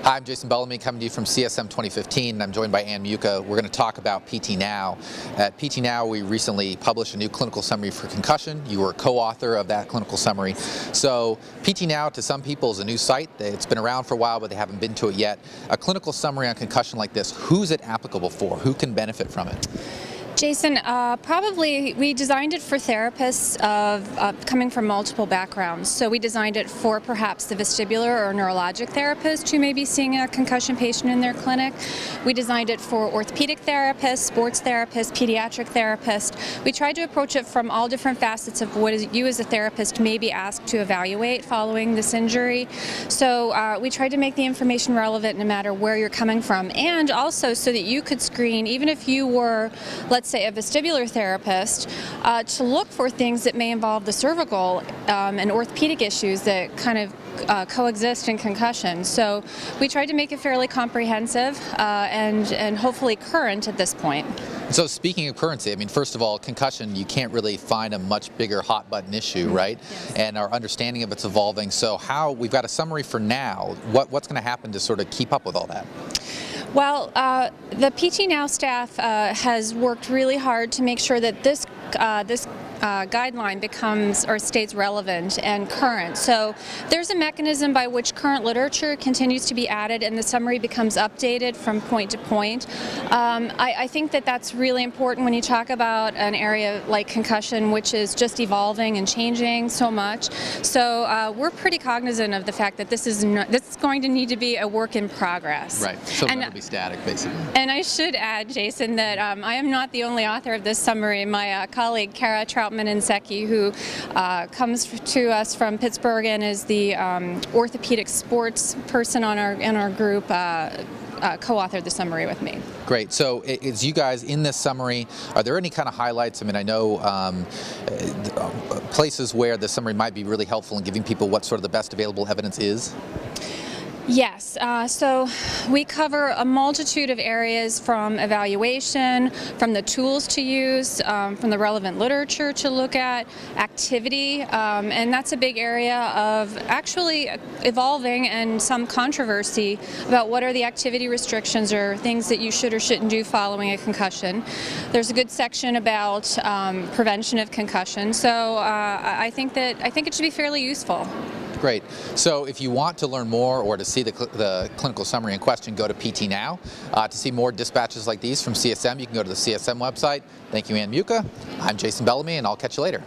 Hi, I'm Jason Bellamy coming to you from CSM 2015, and I'm joined by Ann Muka. We're going to talk about PTNow. At PTNow, we recently published a new clinical summary for concussion. You were a co-author of that clinical summary. So PTNow, to some people, is a new site. It's been around for a while, but they haven't been to it yet. A clinical summary on concussion like this, who's it applicable for? Who can benefit from it? Jason, probably we designed it for therapists coming from multiple backgrounds. So we designed it for perhaps the vestibular or neurologic therapist who may be seeing a concussion patient in their clinic. We designed it for orthopedic therapists, sports therapists, pediatric therapists. We tried to approach it from all different facets of what you as a therapist may be asked to evaluate following this injury. So we tried to make the information relevant no matter where you're coming from, and also so that you could screen, even if you were, let's say, a vestibular therapist, to look for things that may involve the cervical and orthopedic issues that kind of coexist in concussion. So we tried to make it fairly comprehensive and hopefully current at this point. So speaking of currency, I mean, first of all, concussion, you can't really find a much bigger hot button issue, right? Yes. And our understanding of it's evolving. So we've got a summary for now. What's going to happen to sort of keep up with all that? Well, the PTNow staff has worked really hard to make sure that this guideline becomes or stays relevant and current. So there's a mechanism by which current literature continues to be added and the summary becomes updated from point to point. I think that that's really important when you talk about an area like concussion, which is just evolving and changing so much. So we're pretty cognizant of the fact that this is going to need to be a work in progress. Right. So it'll be static, basically. And I should add, Jason, that I am not the only author of this summary. My colleague, Kara Troutman-Inseki, who comes to us from Pittsburgh and is the orthopedic sports person on our group, co-authored the summary with me. Great. So is you guys in this summary, are there any kind of highlights? I mean, I know places where the summary might be really helpful in giving people what sort of the best available evidence is? Yes, so we cover a multitude of areas, from evaluation, from the tools to use, from the relevant literature to look at, activity, and that's a big area of actually evolving and some controversy about what are the activity restrictions or things that you should or shouldn't do following a concussion. There's a good section about prevention of concussion, so I think it should be fairly useful. Great. So if you want to learn more or to see the clinical summary in question, go to PTNow. To see more dispatches like these from CSM, you can go to the CSM website. Thank you, Ann Muka. I'm Jason Bellamy, and I'll catch you later.